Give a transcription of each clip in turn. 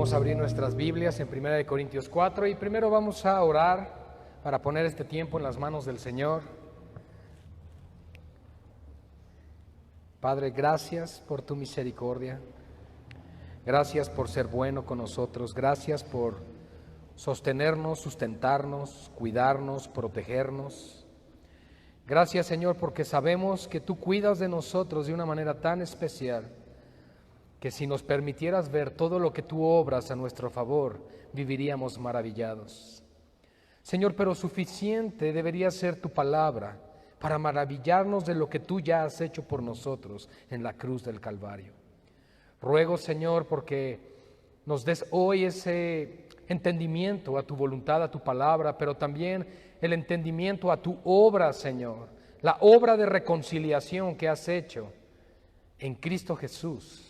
Vamos a abrir nuestras Biblias en 1 Corintios 4 y primero vamos a orar para poner este tiempo en las manos del Señor. Padre, gracias por tu misericordia, gracias por ser bueno con nosotros, gracias por sostenernos, sustentarnos, cuidarnos, protegernos. Gracias, Señor, porque sabemos que tú cuidas de nosotros de una manera tan especial, que si nos permitieras ver todo lo que tú obras a nuestro favor, viviríamos maravillados. Señor, pero suficiente debería ser tu palabra para maravillarnos de lo que tú ya has hecho por nosotros en la cruz del Calvario. Ruego, Señor, porque nos des hoy ese entendimiento a tu voluntad, a tu palabra, pero también el entendimiento a tu obra, Señor, la obra de reconciliación que has hecho en Cristo Jesús.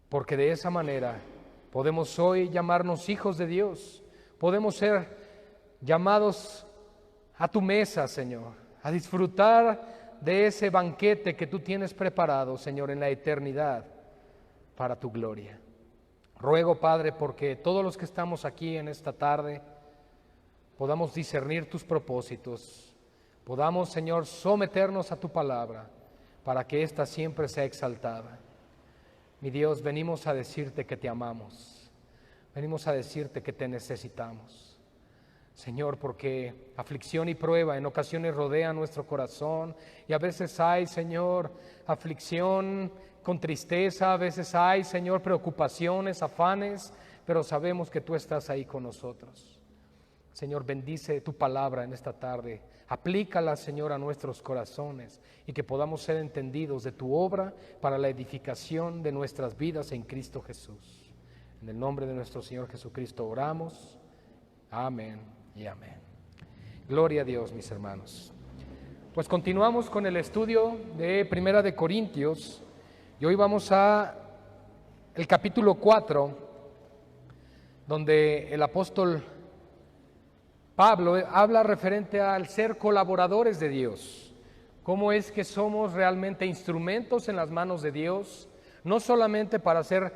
Porque de esa manera podemos hoy llamarnos hijos de Dios, podemos ser llamados a tu mesa, Señor, a disfrutar de ese banquete que tú tienes preparado, Señor, en la eternidad para tu gloria. Ruego, Padre, porque todos los que estamos aquí en esta tarde podamos discernir tus propósitos, podamos, Señor, someternos a tu palabra para que ésta siempre sea exaltada. Mi Dios, venimos a decirte que te amamos, venimos a decirte que te necesitamos. Señor, porque aflicción y prueba en ocasiones rodean nuestro corazón y a veces hay, Señor, aflicción con tristeza, a veces hay, Señor, preocupaciones, afanes, pero sabemos que tú estás ahí con nosotros. Señor, bendice tu palabra en esta tarde, aplícala, Señor, a nuestros corazones y que podamos ser entendidos de tu obra para la edificación de nuestras vidas en Cristo Jesús. En el nombre de nuestro Señor Jesucristo oramos. Amén y amén. Gloria a Dios, mis hermanos. Pues continuamos con el estudio de Primera de Corintios y hoy vamos a el capítulo 4, donde el apóstol Pablo habla referente al ser colaboradores de Dios. Cómo es que somos realmente instrumentos en las manos de Dios, no solamente para ser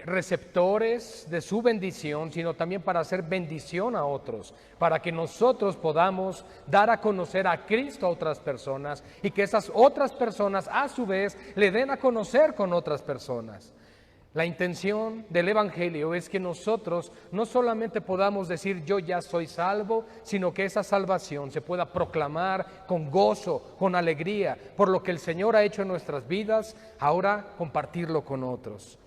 receptores de su bendición, sino también para hacer bendición a otros, para que nosotros podamos dar a conocer a Cristo a otras personas y que esas otras personas a su vez le den a conocer con otras personas. La intención del Evangelio es que nosotros no solamente podamos decir yo ya soy salvo, sino que esa salvación se pueda proclamar con gozo, con alegría, por lo que el Señor ha hecho en nuestras vidas, ahora compartirlo con otros.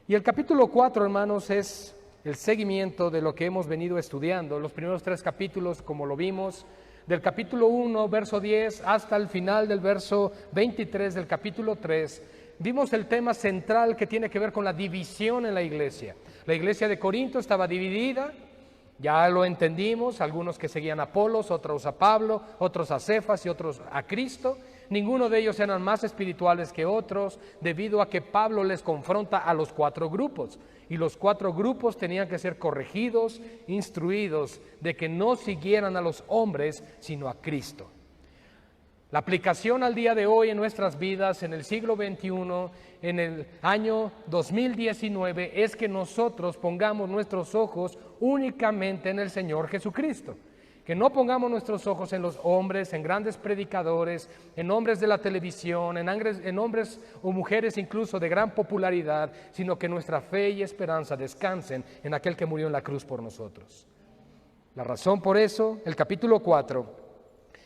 Y el capítulo 4, hermanos, es el seguimiento de lo que hemos venido estudiando, los primeros 3 capítulos, como lo vimos, del capítulo 1, verso 10, hasta el final del verso 23 del capítulo 3, vimos el tema central que tiene que ver con la división en la iglesia. La iglesia de Corinto estaba dividida, ya lo entendimos, algunos que seguían a Apolos, otros a Pablo, otros a Cefas y otros a Cristo. Ninguno de ellos eran más espirituales que otros, debido a que Pablo les confronta a los 4 grupos. Y los 4 grupos tenían que ser corregidos, instruidos, de que no siguieran a los hombres, sino a Cristo. La aplicación al día de hoy en nuestras vidas, en el siglo XXI, en el año 2019, es que nosotros pongamos nuestros ojos únicamente en el Señor Jesucristo. Que no pongamos nuestros ojos en los hombres, en grandes predicadores, en hombres de la televisión, en hombres o mujeres incluso de gran popularidad, sino que nuestra fe y esperanza descansen en aquel que murió en la cruz por nosotros. La razón por eso, el capítulo 4,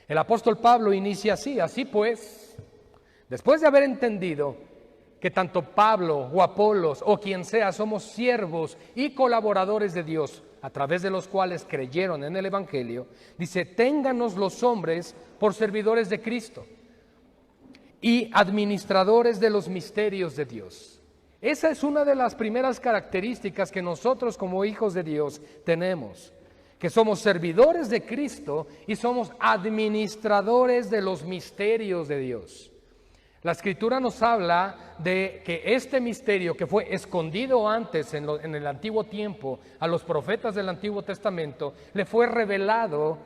el apóstol Pablo inicia así pues, después de haber entendido que tanto Pablo o Apolos o quien sea somos siervos y colaboradores de Dios, a través de los cuales creyeron en el Evangelio, dice, ténganos los hombres por servidores de Cristo y administradores de los misterios de Dios. Esa es una de las primeras características que nosotros como hijos de Dios tenemos, que somos servidores de Cristo y somos administradores de los misterios de Dios. La Escritura nos habla de que este misterio que fue escondido antes en el antiguo tiempo a los profetas del Antiguo Testamento, le fue revelado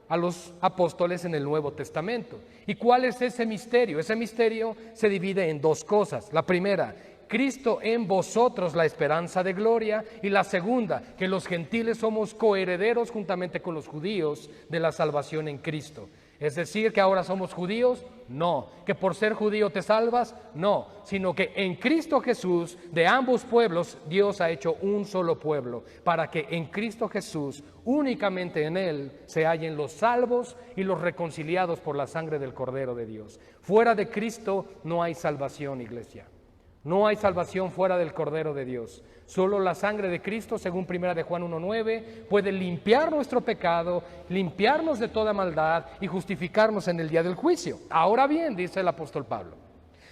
a los apóstoles en el Nuevo Testamento. ¿Y cuál es ese misterio? Ese misterio se divide en 2 cosas. La primera, Cristo en vosotros la esperanza de gloria, y la segunda, que los gentiles somos coherederos juntamente con los judíos de la salvación en Cristo. Es decir, que ahora somos judíos, no. Que por ser judío te salvas, no. Sino que en Cristo Jesús, de ambos pueblos, Dios ha hecho un solo pueblo, para que en Cristo Jesús, únicamente en Él, se hallen los salvos y los reconciliados por la sangre del Cordero de Dios. Fuera de Cristo no hay salvación, iglesia. No hay salvación fuera del Cordero de Dios. Solo la sangre de Cristo, según 1 de Juan 1:9, puede limpiar nuestro pecado, limpiarnos de toda maldad y justificarnos en el día del juicio. Ahora bien, dice el apóstol Pablo,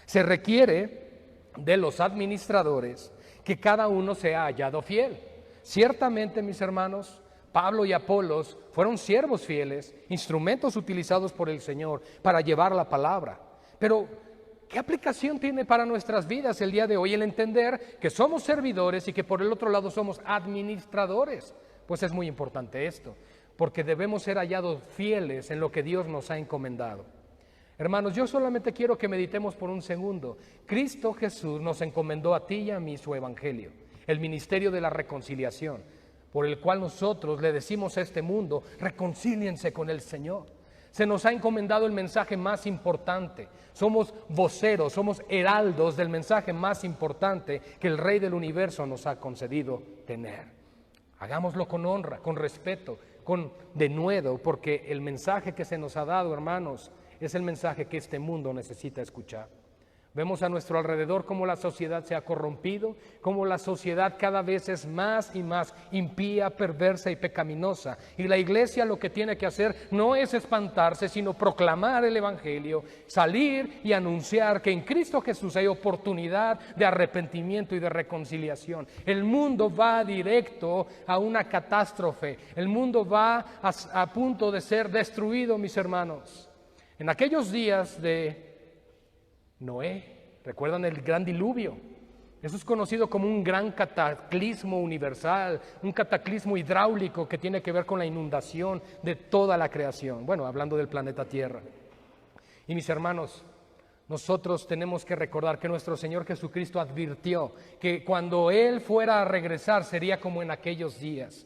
se requiere de los administradores que cada uno sea hallado fiel. Ciertamente, mis hermanos, Pablo y Apolos fueron siervos fieles, instrumentos utilizados por el Señor para llevar la palabra. Pero ¿qué aplicación tiene para nuestras vidas el día de hoy el entender que somos servidores y que por el otro lado somos administradores? Pues es muy importante esto, porque debemos ser hallados fieles en lo que Dios nos ha encomendado. Hermanos, yo solamente quiero que meditemos por un segundo. Cristo Jesús nos encomendó a ti y a mí su evangelio, el ministerio de la reconciliación, por el cual nosotros le decimos a este mundo, reconcíliense con el Señor. Se nos ha encomendado el mensaje más importante. Somos voceros, somos heraldos del mensaje más importante que el Rey del universo nos ha concedido tener. Hagámoslo con honra, con respeto, con denuedo, porque el mensaje que se nos ha dado, hermanos, es el mensaje que este mundo necesita escuchar. Vemos a nuestro alrededor cómo la sociedad se ha corrompido, cómo la sociedad cada vez es más y más impía, perversa y pecaminosa. Y la iglesia lo que tiene que hacer no es espantarse, sino proclamar el evangelio, salir y anunciar que en Cristo Jesús hay oportunidad de arrepentimiento y de reconciliación. El mundo va directo a una catástrofe, el mundo va a punto de ser destruido, mis hermanos. En aquellos días de Noé, ¿recuerdan el gran diluvio? Eso es conocido como un gran cataclismo universal, un cataclismo hidráulico que tiene que ver con la inundación de toda la creación. Bueno, hablando del planeta Tierra. Y mis hermanos, nosotros tenemos que recordar que nuestro Señor Jesucristo advirtió que cuando Él fuera a regresar sería como en aquellos días.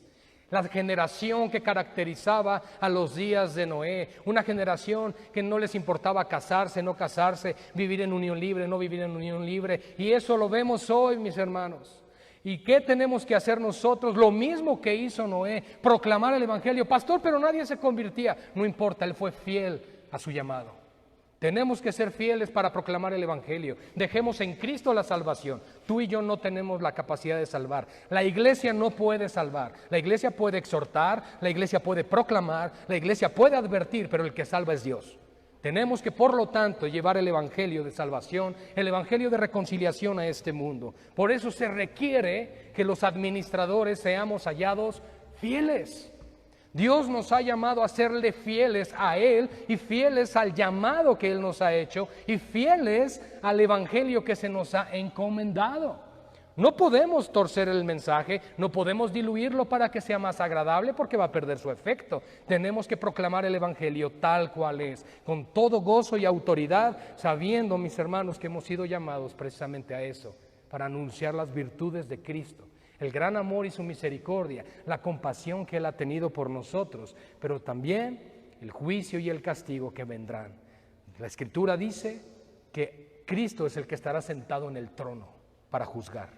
La generación que caracterizaba a los días de Noé, una generación que no les importaba casarse, no casarse, vivir en unión libre, no vivir en unión libre. Y eso lo vemos hoy, mis hermanos. ¿Y qué tenemos que hacer nosotros? Lo mismo que hizo Noé, proclamar el evangelio. Pastor, pero nadie se convertía. No importa, él fue fiel a su llamado. Tenemos que ser fieles para proclamar el evangelio. Dejemos en Cristo la salvación. Tú y yo no tenemos la capacidad de salvar. La iglesia no puede salvar. La iglesia puede exhortar, la iglesia puede proclamar, la iglesia puede advertir, pero el que salva es Dios. Tenemos que, por lo tanto, llevar el evangelio de salvación, el evangelio de reconciliación a este mundo. Por eso se requiere que los administradores seamos hallados fieles. Dios nos ha llamado a serle fieles a Él y fieles al llamado que Él nos ha hecho y fieles al evangelio que se nos ha encomendado. No podemos torcer el mensaje, no podemos diluirlo para que sea más agradable porque va a perder su efecto. Tenemos que proclamar el evangelio tal cual es, con todo gozo y autoridad, sabiendo, mis hermanos, que hemos sido llamados precisamente a eso, para anunciar las virtudes de Cristo. El gran amor y su misericordia, la compasión que Él ha tenido por nosotros, pero también el juicio y el castigo que vendrán. La Escritura dice que Cristo es el que estará sentado en el trono para juzgar.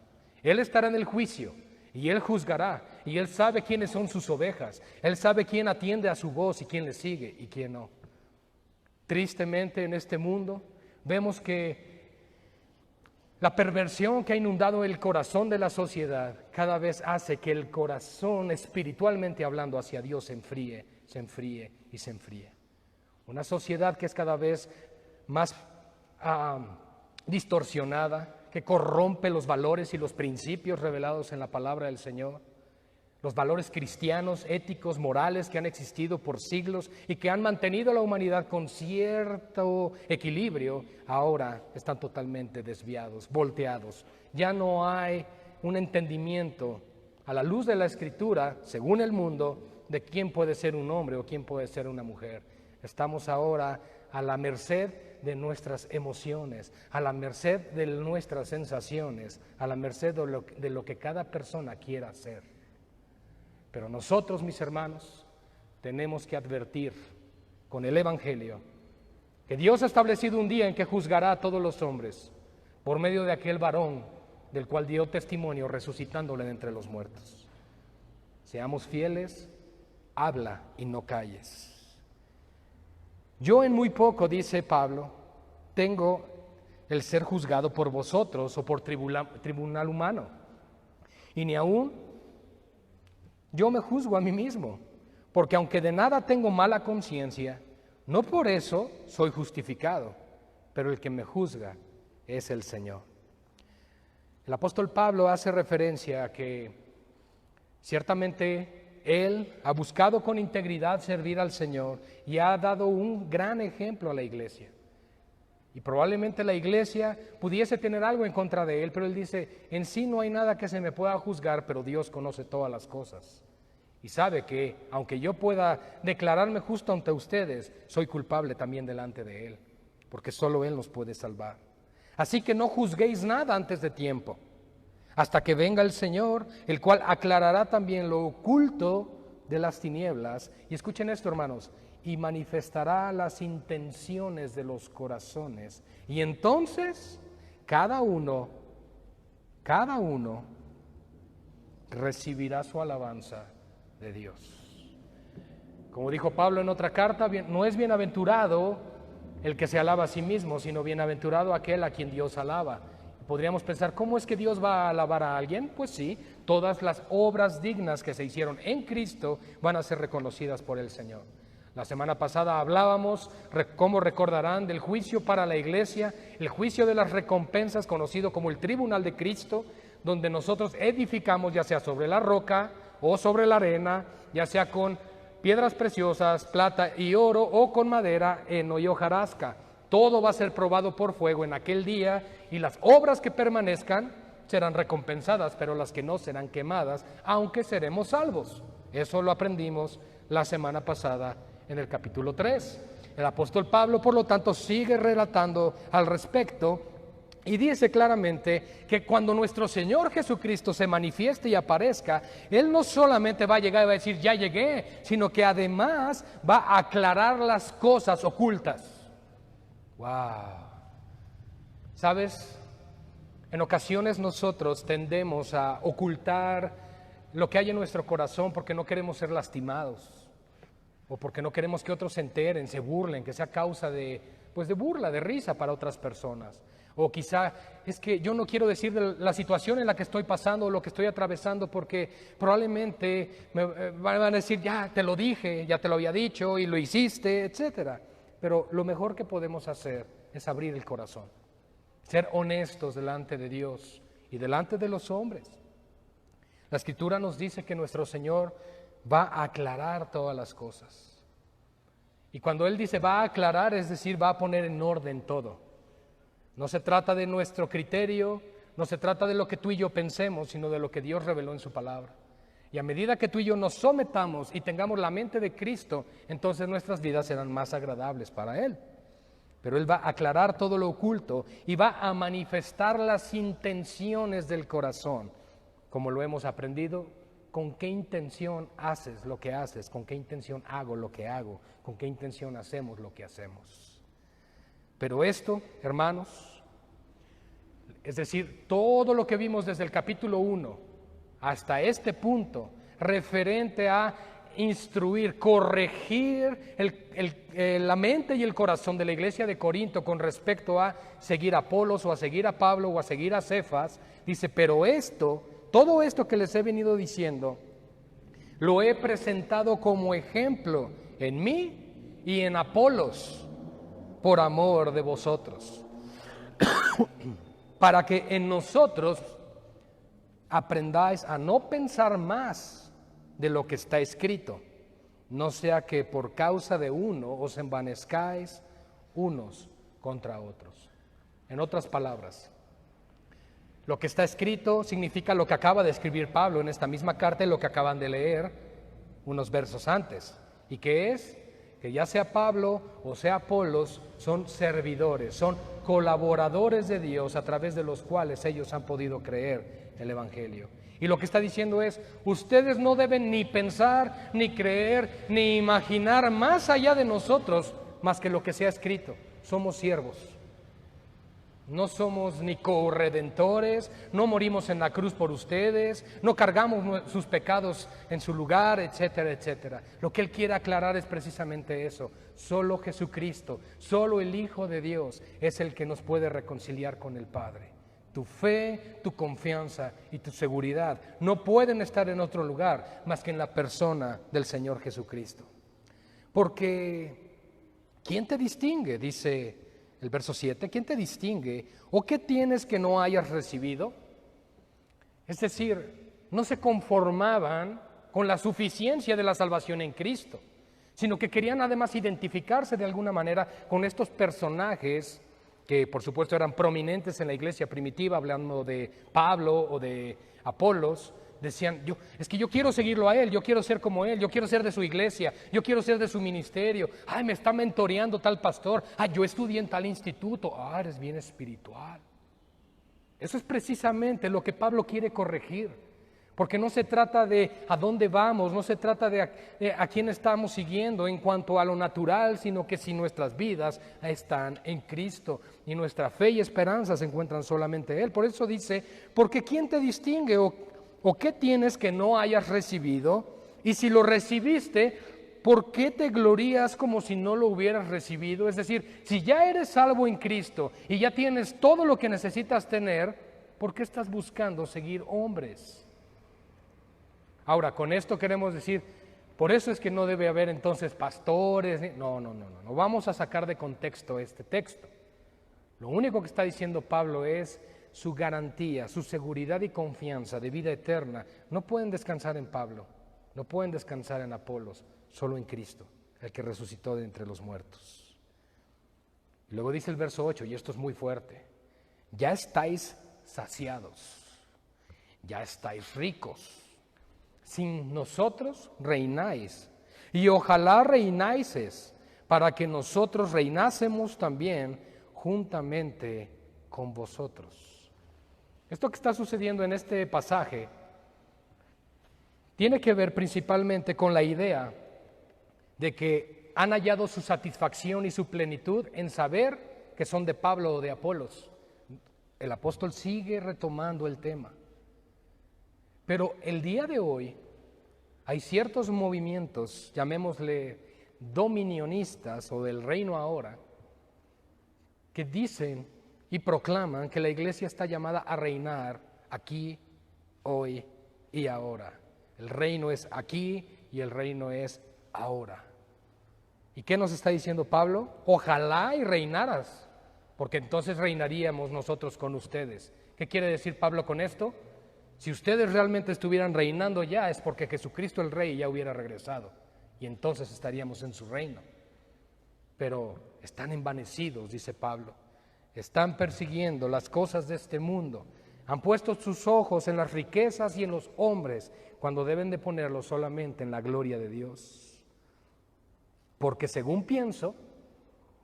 Él estará en el juicio y Él juzgará, y Él sabe quiénes son sus ovejas, Él sabe quién atiende a su voz y quién le sigue y quién no. Tristemente en este mundo vemos que la perversión que ha inundado el corazón de la sociedad cada vez hace que el corazón, espiritualmente hablando, hacia Dios se enfríe y se enfríe. Una sociedad que es cada vez más distorsionada, que corrompe los valores y los principios revelados en la palabra del Señor. Los valores cristianos, éticos, morales que han existido por siglos y que han mantenido a la humanidad con cierto equilibrio, ahora están totalmente desviados, volteados. Ya no hay un entendimiento a la luz de la Escritura, según el mundo, de quién puede ser un hombre o quién puede ser una mujer. Estamos ahora a la merced de nuestras emociones, a la merced de nuestras sensaciones, a la merced de lo que cada persona quiera hacer. Pero nosotros, mis hermanos, tenemos que advertir con el Evangelio que Dios ha establecido un día en que juzgará a todos los hombres por medio de aquel varón del cual dio testimonio resucitándole de entre los muertos. Seamos fieles, habla y no calles. Yo en muy poco, dice Pablo, tengo el ser juzgado por vosotros o por tribunal humano. Y ni aún yo me juzgo a mí mismo, porque aunque de nada tengo mala conciencia, no por eso soy justificado, pero el que me juzga es el Señor. El apóstol Pablo hace referencia a que ciertamente él ha buscado con integridad servir al Señor y ha dado un gran ejemplo a la iglesia. Y probablemente la iglesia pudiese tener algo en contra de él, pero él dice, en sí no hay nada que se me pueda juzgar, pero Dios conoce todas las cosas. Y sabe que, aunque yo pueda declararme justo ante ustedes, soy culpable también delante de Él, porque solo Él nos puede salvar. Así que no juzguéis nada antes de tiempo, hasta que venga el Señor, el cual aclarará también lo oculto de las tinieblas. Y escuchen esto, hermanos, y manifestará las intenciones de los corazones. Y entonces, cada uno recibirá su alabanza de Dios. Como dijo Pablo en otra carta, no es bienaventurado el que se alaba a sí mismo, sino bienaventurado aquel a quien Dios alaba. Podríamos pensar, ¿cómo es que Dios va a alabar a alguien? Pues sí, todas las obras dignas que se hicieron en Cristo van a ser reconocidas por el Señor. La semana pasada hablábamos, como recordarán, del juicio para la iglesia, el juicio de las recompensas conocido como el tribunal de Cristo, donde nosotros edificamos ya sea sobre la roca o sobre la arena, ya sea con piedras preciosas, plata y oro, o con madera, heno y hojarasca. Todo va a ser probado por fuego en aquel día, y las obras que permanezcan serán recompensadas, pero las que no serán quemadas, aunque seremos salvos. Eso lo aprendimos la semana pasada en el capítulo 3. El apóstol Pablo, por lo tanto, sigue relatando al respecto y dice claramente que cuando nuestro Señor Jesucristo se manifieste y aparezca, Él no solamente va a llegar y va a decir, ya llegué, sino que además va a aclarar las cosas ocultas. ¡Wow! ¿Sabes? En ocasiones nosotros tendemos a ocultar lo que hay en nuestro corazón porque no queremos ser lastimados, o porque no queremos que otros se enteren, se burlen, que sea causa de burla, de risa para otras personas. O quizá es que yo no quiero decir de la situación en la que estoy pasando o lo que estoy atravesando porque probablemente me van a decir, ya te lo dije, ya te lo había dicho y lo hiciste, etcétera. Pero lo mejor que podemos hacer es abrir el corazón, ser honestos delante de Dios y delante de los hombres. La Escritura nos dice que nuestro Señor va a aclarar todas las cosas. Y cuando Él dice va a aclarar, es decir, va a poner en orden todo. No se trata de nuestro criterio, no se trata de lo que tú y yo pensemos, sino de lo que Dios reveló en su palabra. Y a medida que tú y yo nos sometamos y tengamos la mente de Cristo, entonces nuestras vidas serán más agradables para Él. Pero Él va a aclarar todo lo oculto y va a manifestar las intenciones del corazón. Como lo hemos aprendido, ¿con qué intención haces lo que haces? ¿Con qué intención hago lo que hago? ¿Con qué intención hacemos lo que hacemos? Pero esto, hermanos, es decir, todo lo que vimos desde el capítulo 1 hasta este punto, referente a instruir, corregir la mente y el corazón de la iglesia de Corinto con respecto a seguir a Apolos o a seguir a Pablo o a seguir a Cefas, dice, pero todo esto que les he venido diciendo, lo he presentado como ejemplo en mí y en Apolos, por amor de vosotros, para que en nosotros aprendáis a no pensar más de lo que está escrito, no sea que por causa de uno os envanezcáis unos contra otros. En otras palabras, lo que está escrito significa lo que acaba de escribir Pablo en esta misma carta y lo que acaban de leer unos versos antes. ¿Y qué es? que ya sea Pablo o sea Apolos, son servidores, son colaboradores de Dios a través de los cuales ellos han podido creer el Evangelio. Y lo que está diciendo es, ustedes no deben ni pensar, ni creer, ni imaginar más allá de nosotros, más que lo que se ha escrito. Somos siervos. No somos ni corredentores, no morimos en la cruz por ustedes, no cargamos sus pecados en su lugar, etcétera, etcétera. Lo que él quiere aclarar es precisamente eso. Solo Jesucristo, solo el Hijo de Dios es el que nos puede reconciliar con el Padre. Tu fe, tu confianza y tu seguridad no pueden estar en otro lugar más que en la persona del Señor Jesucristo. Porque, ¿quién te distingue? Dice el verso 7, ¿quién te distingue? ¿O qué tienes que no hayas recibido? Es decir, no se conformaban con la suficiencia de la salvación en Cristo, sino que querían además identificarse de alguna manera con estos personajes que por supuesto eran prominentes en la iglesia primitiva, hablando de Pablo o de Apolos. Decían, es que yo quiero seguirlo a él, yo quiero ser como él, yo quiero ser de su iglesia, yo quiero ser de su ministerio. Ay, me está mentoreando tal pastor. Ay, yo estudié en tal instituto. Ah, eres bien espiritual. Eso es precisamente lo que Pablo quiere corregir. Porque no se trata de a dónde vamos, no se trata de a quién estamos siguiendo en cuanto a lo natural, sino que si nuestras vidas están en Cristo y nuestra fe y esperanza se encuentran solamente en Él. Por eso dice, porque ¿quién te distingue o qué tienes que no hayas recibido? Y si lo recibiste, ¿por qué te glorías como si no lo hubieras recibido? Es decir, si ya eres salvo en Cristo y ya tienes todo lo que necesitas tener, ¿por qué estás buscando seguir hombres? Ahora, con esto queremos decir, por eso es que no debe haber entonces pastores. No vamos a sacar de contexto este texto. Lo único que está diciendo Pablo es su garantía, su seguridad y confianza de vida eterna. No pueden descansar en Pablo, no pueden descansar en Apolos, solo en Cristo, el que resucitó de entre los muertos. Y luego dice el verso 8, y esto es muy fuerte, ya estáis saciados, ya estáis ricos. Sin nosotros reináis, y ojalá reináises, para que nosotros reinásemos también juntamente con vosotros. Esto que está sucediendo en este pasaje tiene que ver principalmente con la idea de que han hallado su satisfacción y su plenitud en saber que son de Pablo o de Apolos. El apóstol sigue retomando el tema. Pero el día de hoy hay ciertos movimientos, llamémosle dominionistas o del reino ahora, que dicen y proclaman que la iglesia está llamada a reinar aquí, hoy y ahora. El reino es aquí y el reino es ahora. ¿Y qué nos está diciendo Pablo? Ojalá y reinaras, porque entonces reinaríamos nosotros con ustedes. ¿Qué quiere decir Pablo con esto? Si ustedes realmente estuvieran reinando ya, es porque Jesucristo el Rey ya hubiera regresado y entonces estaríamos en su reino. Pero están envanecidos, dice Pablo, están persiguiendo las cosas de este mundo, han puesto sus ojos en las riquezas y en los hombres, cuando deben de ponerlos solamente en la gloria de Dios. Porque según pienso,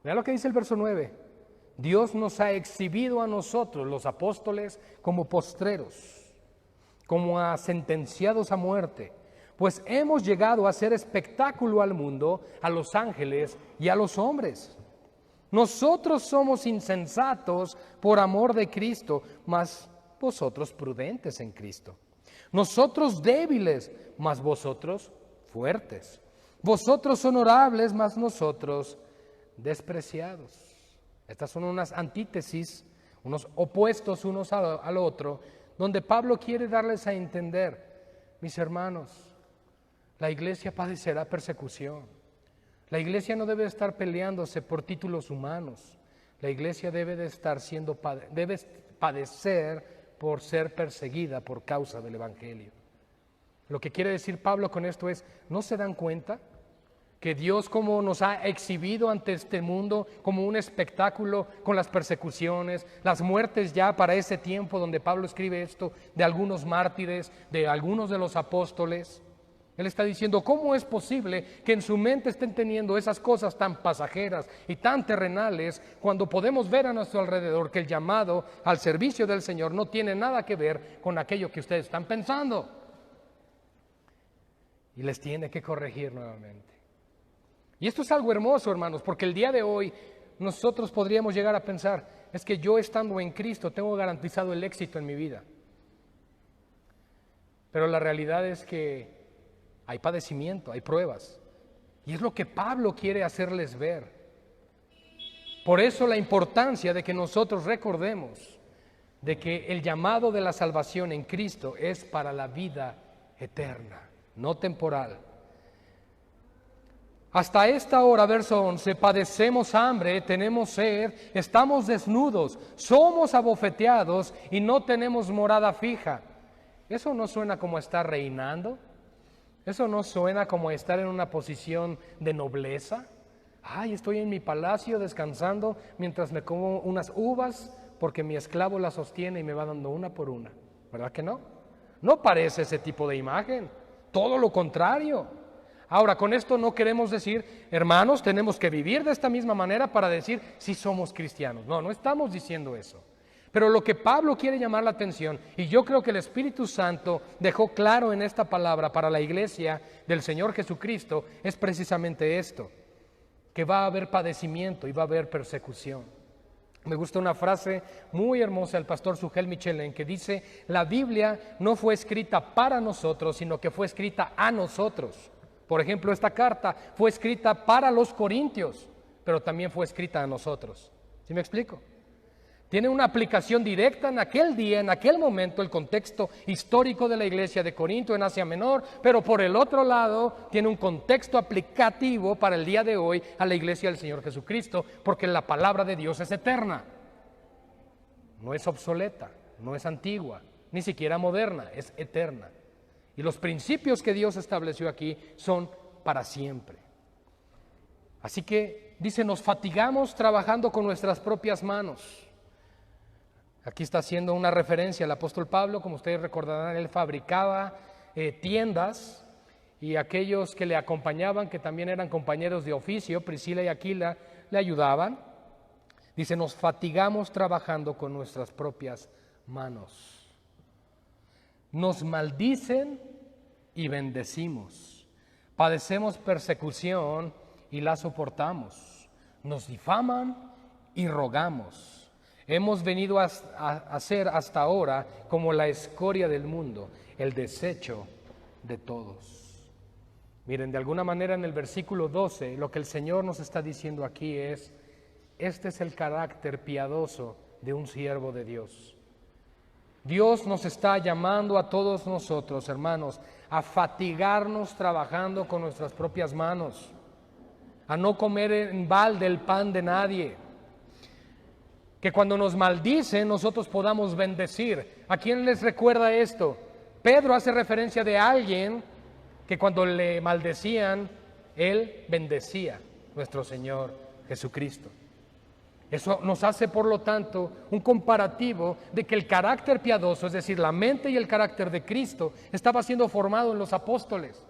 vea lo que dice el verso 9, Dios nos ha exhibido a nosotros, los apóstoles, como postreros, como a sentenciados a muerte, pues hemos llegado a hacer espectáculo al mundo, a los ángeles y a los hombres. Nosotros somos insensatos por amor de Cristo, mas vosotros prudentes en Cristo. Nosotros débiles, mas vosotros fuertes. Vosotros honorables, mas nosotros despreciados. Estas son unas antítesis, unos opuestos unos al otro, donde Pablo quiere darles a entender, mis hermanos, la iglesia padecerá persecución. La iglesia no debe estar peleándose por títulos humanos. La iglesia debe padecer por ser perseguida por causa del Evangelio. Lo que quiere decir Pablo con esto es, ¿no se dan cuenta que Dios como nos ha exhibido ante este mundo como un espectáculo con las persecuciones, las muertes ya para ese tiempo donde Pablo escribe esto, de algunos mártires, de algunos de los apóstoles? Él está diciendo, ¿cómo es posible que en su mente estén teniendo esas cosas tan pasajeras y tan terrenales cuando podemos ver a nuestro alrededor que el llamado al servicio del Señor no tiene nada que ver con aquello que ustedes están pensando? Y les tiene que corregir nuevamente. Y esto es algo hermoso, hermanos, porque el día de hoy nosotros podríamos llegar a pensar, es que yo estando en Cristo tengo garantizado el éxito en mi vida. Pero la realidad es que hay padecimiento, hay pruebas. Y es lo que Pablo quiere hacerles ver. Por eso la importancia de que nosotros recordemos de que el llamado de la salvación en Cristo es para la vida eterna, no temporal. Hasta esta hora, verso 11, padecemos hambre, tenemos sed, estamos desnudos, somos abofeteados y no tenemos morada fija. ¿Eso no suena como estar reinando? ¿Eso no suena como estar en una posición de nobleza? Ay, estoy en mi palacio descansando mientras me como unas uvas porque mi esclavo las sostiene y me va dando una por una. ¿Verdad que no? No parece ese tipo de imagen, todo lo contrario. Ahora, con esto no queremos decir, hermanos, tenemos que vivir de esta misma manera para decir si somos cristianos. No, no estamos diciendo eso. Pero lo que Pablo quiere llamar la atención, y yo creo que el Espíritu Santo dejó claro en esta palabra para la iglesia del Señor Jesucristo, es precisamente esto, que va a haber padecimiento y va a haber persecución. Me gusta una frase muy hermosa del pastor Sugel Michelin que dice, la Biblia no fue escrita para nosotros, sino que fue escrita a nosotros. Por ejemplo, esta carta fue escrita para los corintios, pero también fue escrita a nosotros. ¿Sí me explico? Tiene una aplicación directa en aquel día, en aquel momento, el contexto histórico de la iglesia de Corinto en Asia Menor, pero por el otro lado tiene un contexto aplicativo para el día de hoy a la iglesia del Señor Jesucristo, porque la palabra de Dios es eterna, no es obsoleta, no es antigua, ni siquiera moderna, es eterna. Y los principios que Dios estableció aquí son para siempre. Así que, dice, nos fatigamos trabajando con nuestras propias manos. Aquí está haciendo una referencia al apóstol Pablo, como ustedes recordarán, él fabricaba tiendas y aquellos que le acompañaban, que también eran compañeros de oficio, Priscila y Aquila, le ayudaban. Dice, nos fatigamos trabajando con nuestras propias manos. Nos maldicen y bendecimos. Padecemos persecución y la soportamos. Nos difaman y rogamos. Hemos venido a ser hasta ahora como la escoria del mundo, el desecho de todos. Miren, de alguna manera en el versículo 12, lo que el Señor nos está diciendo aquí es, este es el carácter piadoso de un siervo de Dios. Dios nos está llamando a todos nosotros, hermanos, a fatigarnos trabajando con nuestras propias manos, a no comer en balde el pan de nadie. Que cuando nos maldicen nosotros podamos bendecir. ¿A quién les recuerda esto? Pedro hace referencia de alguien que cuando le maldecían, él bendecía, nuestro Señor Jesucristo. Eso nos hace, por lo tanto, un comparativo de que el carácter piadoso, es decir, la mente y el carácter de Cristo, estaba siendo formado en los apóstoles.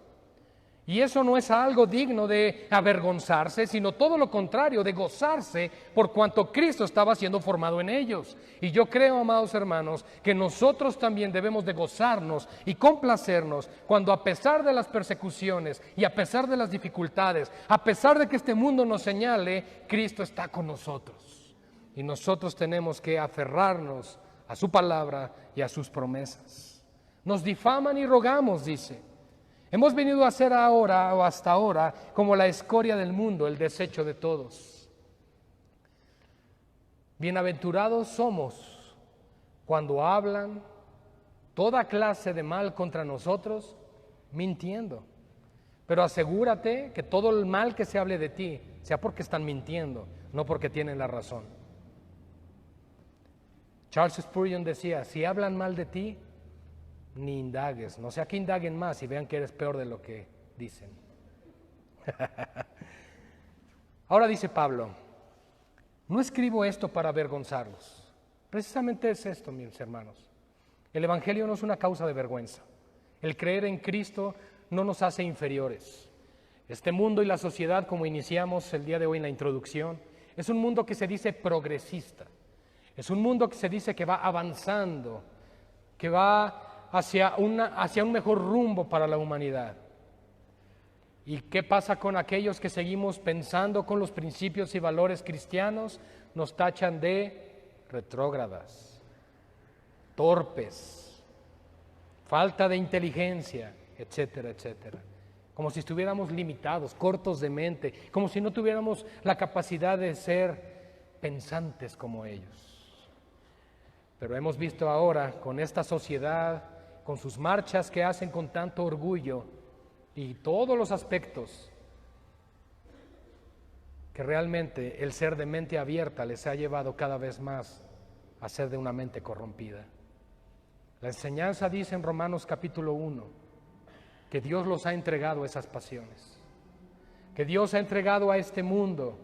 Y eso no es algo digno de avergonzarse, sino todo lo contrario, de gozarse por cuanto Cristo estaba siendo formado en ellos. Y yo creo, amados hermanos, que nosotros también debemos de gozarnos y complacernos cuando a pesar de las persecuciones y a pesar de las dificultades, a pesar de que este mundo nos señale, Cristo está con nosotros. Y nosotros tenemos que aferrarnos a su palabra y a sus promesas. Nos difaman y rogamos, dice. Hemos venido a ser ahora o hasta ahora como la escoria del mundo, el desecho de todos. Bienaventurados somos cuando hablan toda clase de mal contra nosotros, mintiendo. Pero asegúrate que todo el mal que se hable de ti sea porque están mintiendo, no porque tienen la razón. Charles Spurgeon decía, si hablan mal de ti, ni indagues, no sea que indaguen más y vean que eres peor de lo que dicen. Ahora dice Pablo, no escribo esto para avergonzarlos. Precisamente es esto, mis hermanos. El Evangelio no es una causa de vergüenza. El creer en Cristo no nos hace inferiores. Este mundo y la sociedad, como iniciamos el día de hoy en la introducción, es un mundo que se dice progresista. Es un mundo que se dice que va avanzando, que va hacia un mejor rumbo para la humanidad. ¿Y qué pasa con aquellos que seguimos pensando con los principios y valores cristianos? Nos tachan de retrógradas, torpes, falta de inteligencia, etcétera, etcétera. Como si estuviéramos limitados, cortos de mente, como si no tuviéramos la capacidad de ser pensantes como ellos. Pero hemos visto ahora con esta sociedad, con sus marchas que hacen con tanto orgullo y todos los aspectos, que realmente el ser de mente abierta les ha llevado cada vez más a ser de una mente corrompida. La enseñanza dice en Romanos capítulo 1 que Dios los ha entregado a esas pasiones, que Dios ha entregado a este mundo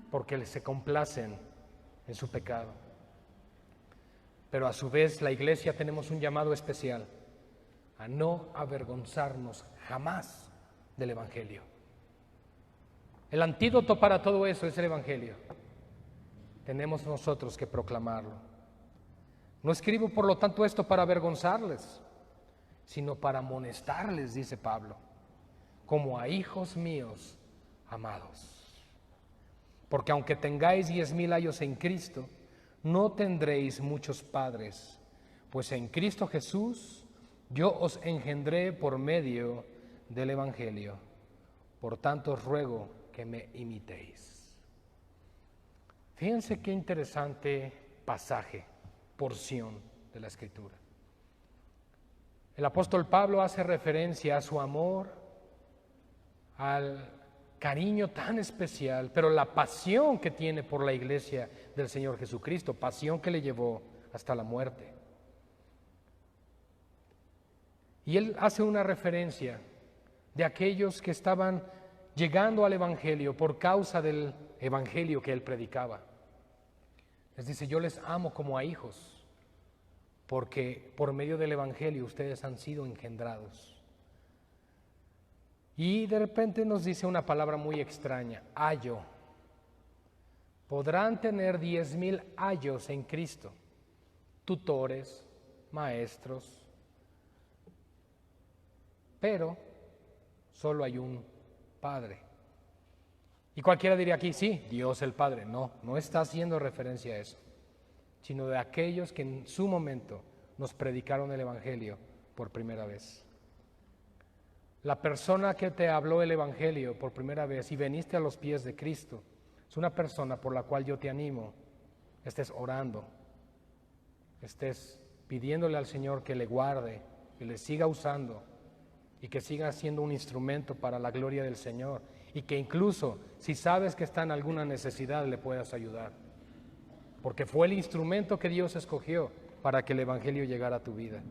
porque se complacen en su pecado. Pero a su vez la Iglesia tenemos un llamado especial a no avergonzarnos jamás del Evangelio. El antídoto para todo eso es el Evangelio. Tenemos nosotros que proclamarlo. No escribo por lo tanto esto para avergonzarles, sino para amonestarles, dice Pablo, como a hijos míos amados. Porque aunque tengáis 10,000 años en Cristo, no tendréis muchos padres, pues en Cristo Jesús yo os engendré por medio del Evangelio. Por tanto os ruego que me imitéis. Fíjense qué interesante pasaje, porción de la Escritura. El apóstol Pablo hace referencia a su amor, al cariño tan especial, pero la pasión que tiene por la iglesia del Señor Jesucristo, pasión que le llevó hasta la muerte. Y él hace una referencia de aquellos que estaban llegando al Evangelio por causa del Evangelio que él predicaba. Les dice, yo les amo como a hijos, porque por medio del Evangelio ustedes han sido engendrados. Y de repente nos dice una palabra muy extraña, ayo. Podrán tener 10,000 ayos en Cristo, tutores, maestros, pero solo hay un Padre. Y cualquiera diría aquí, sí, Dios el Padre. No, no está haciendo referencia a eso, sino de aquellos que en su momento nos predicaron el Evangelio por primera vez. La persona que te habló el Evangelio por primera vez y veniste a los pies de Cristo, es una persona por la cual yo te animo, estés orando, estés pidiéndole al Señor que le guarde, que le siga usando y que siga siendo un instrumento para la gloria del Señor, y que incluso si sabes que está en alguna necesidad le puedas ayudar, porque fue el instrumento que Dios escogió para que el Evangelio llegara a tu vida.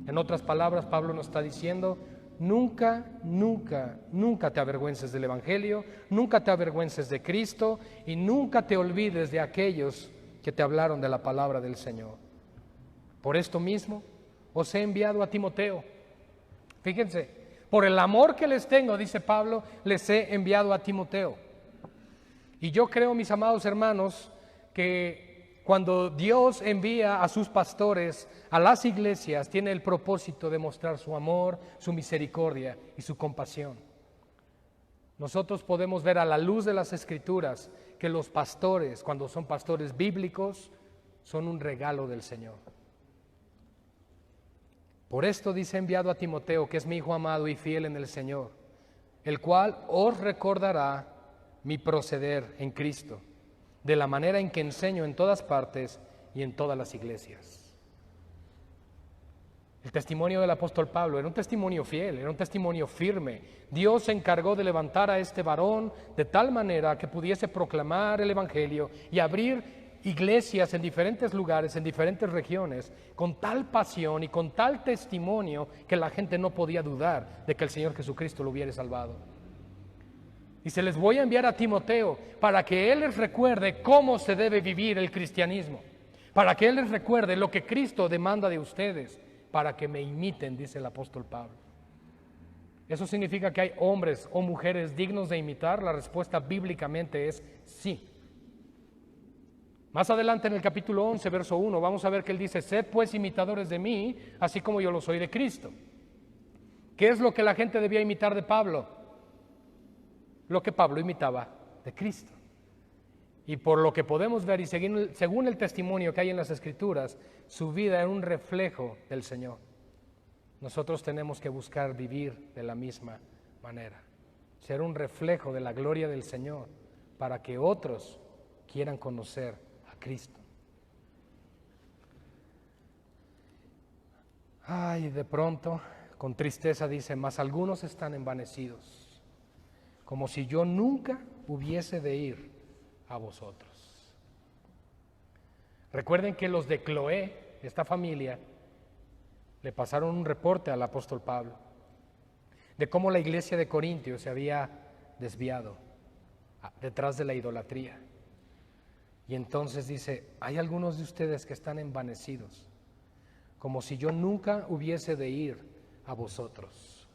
En otras palabras, Pablo nos está diciendo, nunca, nunca, nunca te avergüences del Evangelio, nunca te avergüences de Cristo y nunca te olvides de aquellos que te hablaron de la palabra del Señor. Por esto mismo os he enviado a Timoteo. Fíjense, por el amor que les tengo, dice Pablo, les he enviado a Timoteo. Y yo creo, mis amados hermanos, que cuando Dios envía a sus pastores a las iglesias, tiene el propósito de mostrar su amor, su misericordia y su compasión. Nosotros podemos ver a la luz de las Escrituras que los pastores, cuando son pastores bíblicos, son un regalo del Señor. Por esto dice enviado a Timoteo, que es mi hijo amado y fiel en el Señor, el cual os recordará mi proceder en Cristo, de la manera en que enseño en todas partes y en todas las iglesias. El testimonio del apóstol Pablo era un testimonio fiel, era un testimonio firme. Dios se encargó de levantar a este varón de tal manera que pudiese proclamar el Evangelio y abrir iglesias en diferentes lugares, en diferentes regiones, con tal pasión y con tal testimonio que la gente no podía dudar de que el Señor Jesucristo lo hubiera salvado. Dice, les voy a enviar a Timoteo para que él les recuerde cómo se debe vivir el cristianismo, para que él les recuerde lo que Cristo demanda de ustedes, para que me imiten, dice el apóstol Pablo. ¿Eso significa que hay hombres o mujeres dignos de imitar? La respuesta bíblicamente es sí. Más adelante en el capítulo 11, verso 1, vamos a ver que él dice: sed pues imitadores de mí, así como yo lo soy de Cristo. ¿Qué es lo que la gente debía imitar de Pablo? Lo que Pablo imitaba de Cristo. Y por lo que podemos ver y según el testimonio que hay en las Escrituras, su vida era un reflejo del Señor. Nosotros tenemos que buscar vivir de la misma manera, ser un reflejo de la gloria del Señor para que otros quieran conocer a Cristo. Ay, de pronto, con tristeza dice: mas algunos están envanecidos, como si yo nunca hubiese de ir a vosotros. Recuerden que los de Cloé, esta familia, le pasaron un reporte al apóstol Pablo de cómo la iglesia de Corintios se había desviado detrás de la idolatría. Y entonces dice: hay algunos de ustedes que están envanecidos, como si yo nunca hubiese de ir a vosotros.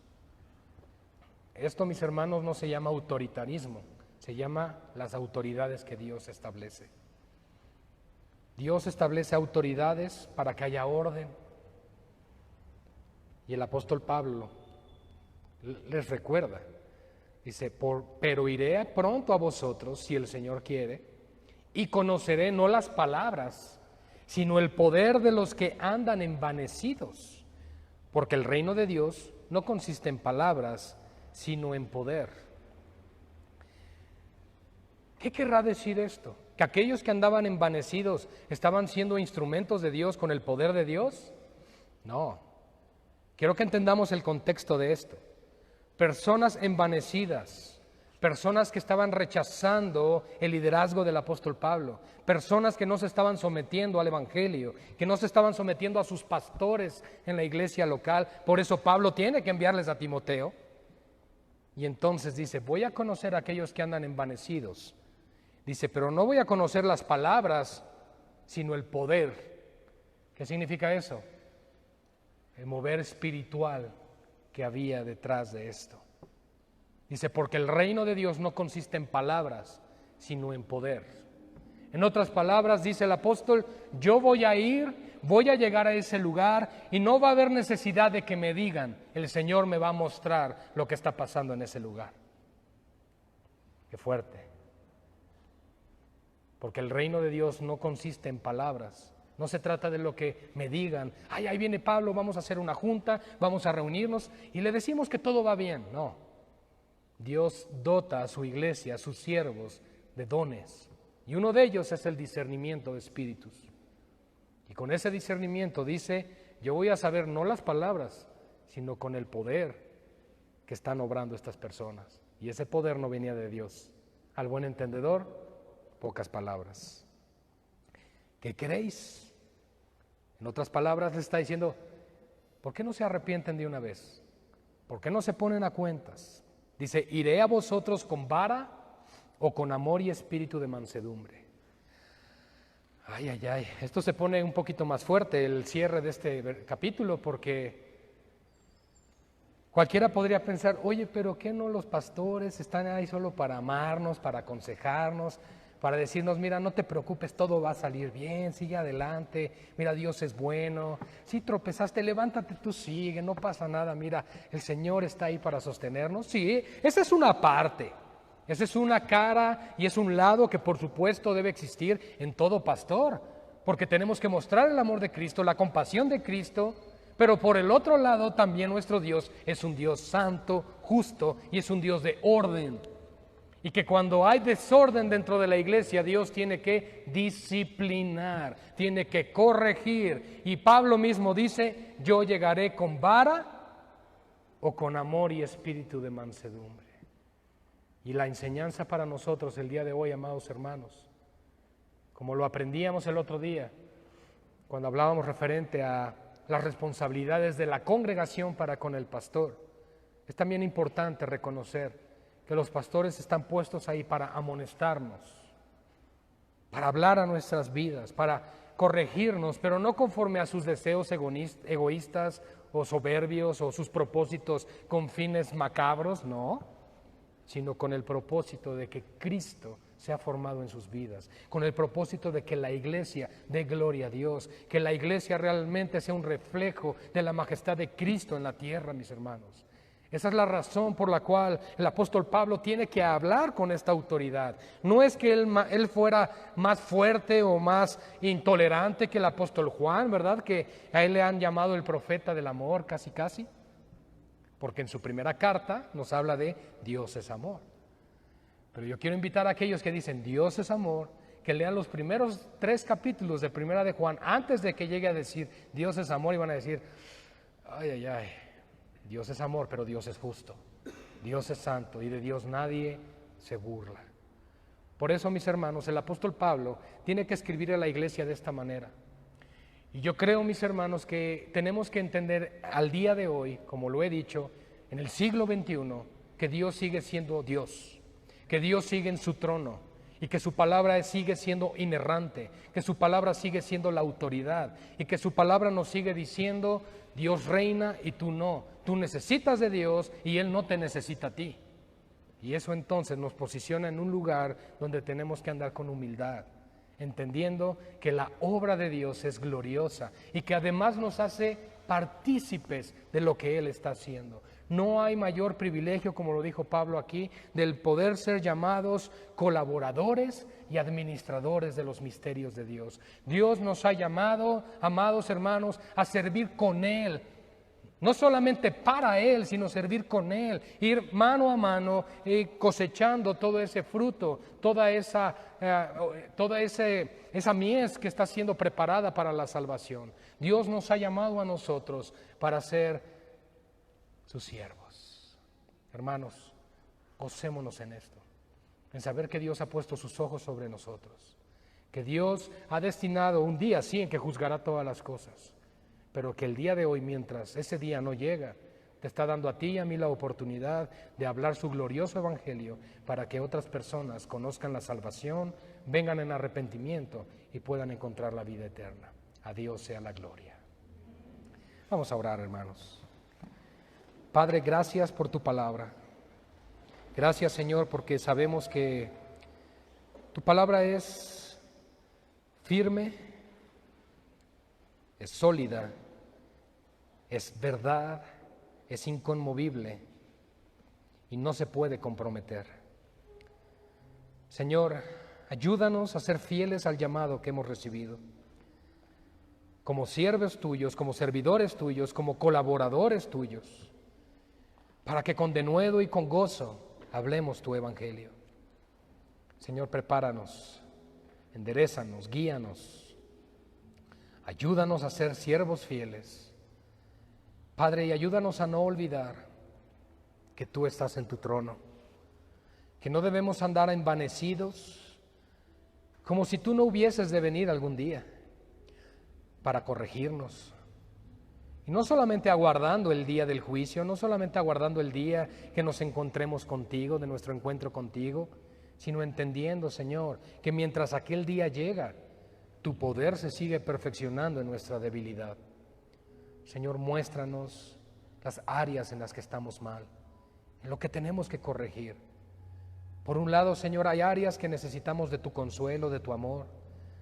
Esto, mis hermanos, no se llama autoritarismo, se llama las autoridades que Dios establece. Dios establece autoridades para que haya orden. Y el apóstol Pablo les recuerda, dice: pero iré pronto a vosotros, si el Señor quiere, y conoceré no las palabras, sino el poder de los que andan envanecidos, porque el reino de Dios no consiste en palabras, sino en poder. ¿Qué querrá decir esto? ¿Que aquellos que andaban envanecidos estaban siendo instrumentos de Dios con el poder de Dios? No. Quiero que entendamos el contexto de esto. Personas envanecidas, personas que estaban rechazando el liderazgo del apóstol Pablo, personas que no se estaban sometiendo al evangelio, que no se estaban sometiendo a sus pastores en la iglesia local. Por eso Pablo tiene que enviarles a Timoteo. Y entonces dice: voy a conocer a aquellos que andan envanecidos. Dice: pero no voy a conocer las palabras, sino el poder. ¿Qué significa eso? El mover espiritual que había detrás de esto. Dice: porque el reino de Dios no consiste en palabras, sino en poder. En otras palabras, dice el apóstol: yo voy a ir, voy a llegar a ese lugar y no va a haber necesidad de que me digan, el Señor me va a mostrar lo que está pasando en ese lugar. Qué fuerte. Porque el reino de Dios no consiste en palabras. No se trata de lo que me digan: ay, ahí viene Pablo, vamos a hacer una junta, vamos a reunirnos y le decimos que todo va bien. No. Dios dota a su iglesia, a sus siervos, de dones. Y uno de ellos es el discernimiento de espíritus. Y con ese discernimiento dice: yo voy a saber no las palabras, sino con el poder que están obrando estas personas. Y ese poder no venía de Dios. Al buen entendedor, pocas palabras. ¿Qué queréis? En otras palabras, le está diciendo: ¿por qué no se arrepienten de una vez? ¿Por qué no se ponen a cuentas? Dice: iré a vosotros con vara o con amor y espíritu de mansedumbre. Ay, ay, ay. Esto se pone un poquito más fuerte, el cierre de este capítulo, porque cualquiera podría pensar: oye, pero ¿qué no los pastores están ahí solo para amarnos, para aconsejarnos, para decirnos: mira, no te preocupes, todo va a salir bien, sigue adelante, mira, Dios es bueno, si tropezaste, levántate, tú sigue, no pasa nada, mira, el Señor está ahí para sostenernos? Sí, esa es una parte, esa es una cara y es un lado que por supuesto debe existir en todo pastor, porque tenemos que mostrar el amor de Cristo, la compasión de Cristo. Pero por el otro lado también nuestro Dios es un Dios santo, justo, y es un Dios de orden. Y que cuando hay desorden dentro de la iglesia, Dios tiene que disciplinar, tiene que corregir. Y Pablo mismo dice: yo llegaré con vara o con amor y espíritu de mansedumbre. Y la enseñanza para nosotros el día de hoy, amados hermanos, como lo aprendíamos el otro día, cuando hablábamos referente a las responsabilidades de la congregación para con el pastor, es también importante reconocer que los pastores están puestos ahí para amonestarnos, para hablar a nuestras vidas, para corregirnos, pero no conforme a sus deseos egoístas o soberbios o sus propósitos con fines macabros, no, sino con el propósito de que Cristo sea formado en sus vidas, con el propósito de que la iglesia dé gloria a Dios, que la iglesia realmente sea un reflejo de la majestad de Cristo en la tierra, mis hermanos. Esa es la razón por la cual el apóstol Pablo tiene que hablar con esta autoridad. No es que él fuera más fuerte o más intolerante que el apóstol Juan, ¿verdad? Que a él le han llamado el profeta del amor, casi casi. Porque en su primera carta nos habla de Dios es amor. Pero yo quiero invitar a aquellos que dicen Dios es amor, que lean los primeros 3 capítulos de Primera de Juan, antes de que llegue a decir Dios es amor, y van a decir, ay, ay, ay, Dios es amor, pero Dios es justo, Dios es santo, y de Dios nadie se burla. Por eso, mis hermanos, el apóstol Pablo tiene que escribir a la iglesia de esta manera. Y yo creo, mis hermanos, que tenemos que entender al día de hoy, como lo he dicho, en el siglo XXI, que Dios sigue siendo Dios, que Dios sigue en su trono y que su palabra sigue siendo inerrante, que su palabra sigue siendo la autoridad y que su palabra nos sigue diciendo, Dios reina y tú no, tú necesitas de Dios y Él no te necesita a ti. Y eso entonces nos posiciona en un lugar donde tenemos que andar con humildad, entendiendo que la obra de Dios es gloriosa y que además nos hace partícipes de lo que Él está haciendo. No hay mayor privilegio, como lo dijo Pablo aquí, del poder ser llamados colaboradores y administradores de los misterios de Dios. Dios nos ha llamado, amados hermanos, a servir con Él. No solamente para Él, sino servir con Él, ir mano a mano cosechando todo ese fruto, toda esa mies que está siendo preparada para la salvación. Dios nos ha llamado a nosotros para ser sus siervos. Hermanos, gocémonos en esto, en saber que Dios ha puesto sus ojos sobre nosotros, que Dios ha destinado un día, sí, en que juzgará todas las cosas, pero que el día de hoy, mientras ese día no llega, te está dando a ti y a mí la oportunidad de hablar su glorioso evangelio para que otras personas conozcan la salvación, vengan en arrepentimiento y puedan encontrar la vida eterna. A Dios sea la gloria. Vamos a orar, hermanos. Padre, gracias por tu palabra. Gracias, Señor, porque sabemos que tu palabra es firme, es sólida, es verdad, es inconmovible y no se puede comprometer. Señor, ayúdanos a ser fieles al llamado que hemos recibido. Como siervos tuyos, como servidores tuyos, como colaboradores tuyos, para que con denuedo y con gozo hablemos tu evangelio. Señor, prepáranos, enderézanos, guíanos, ayúdanos a ser siervos fieles. Padre, y ayúdanos a no olvidar que tú estás en tu trono, que no debemos andar envanecidos, como si tú no hubieses de venir algún día para corregirnos. Y no solamente aguardando el día del juicio, no solamente aguardando el día que nos encontremos contigo, de nuestro encuentro contigo, sino entendiendo, Señor, que mientras aquel día llega, tu poder se sigue perfeccionando en nuestra debilidad. Señor, muéstranos las áreas en las que estamos mal, en lo que tenemos que corregir. Por un lado, Señor, hay áreas que necesitamos de tu consuelo, de tu amor.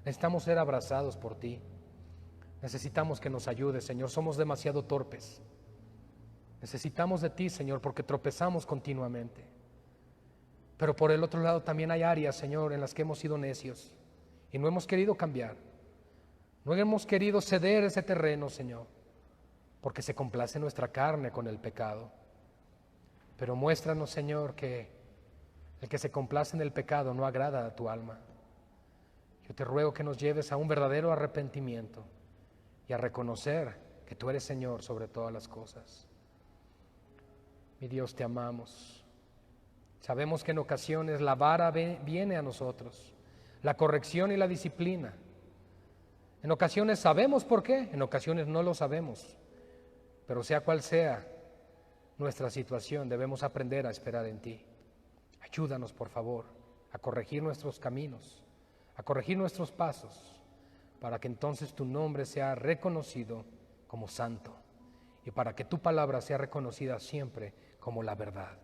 Necesitamos ser abrazados por ti. Necesitamos que nos ayudes, Señor. Somos demasiado torpes. Necesitamos de ti, Señor, porque tropezamos continuamente. Pero por el otro lado también hay áreas, Señor, en las que hemos sido necios y no hemos querido cambiar. No hemos querido ceder ese terreno, Señor, porque se complace nuestra carne con el pecado. Pero muéstranos, Señor, que el que se complace en el pecado no agrada a tu alma. Yo te ruego que nos lleves a un verdadero arrepentimiento y a reconocer que tú eres Señor sobre todas las cosas. Mi Dios, te amamos. Sabemos que en ocasiones la vara viene a nosotros, la corrección y la disciplina. En ocasiones sabemos por qué, en ocasiones no lo sabemos. Pero sea cual sea nuestra situación, debemos aprender a esperar en ti. Ayúdanos, por favor, a corregir nuestros caminos, a corregir nuestros pasos, para que entonces tu nombre sea reconocido como santo y para que tu palabra sea reconocida siempre como la verdad.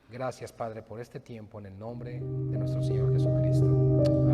Gracias, Padre, por este tiempo en el nombre de nuestro Señor Jesucristo.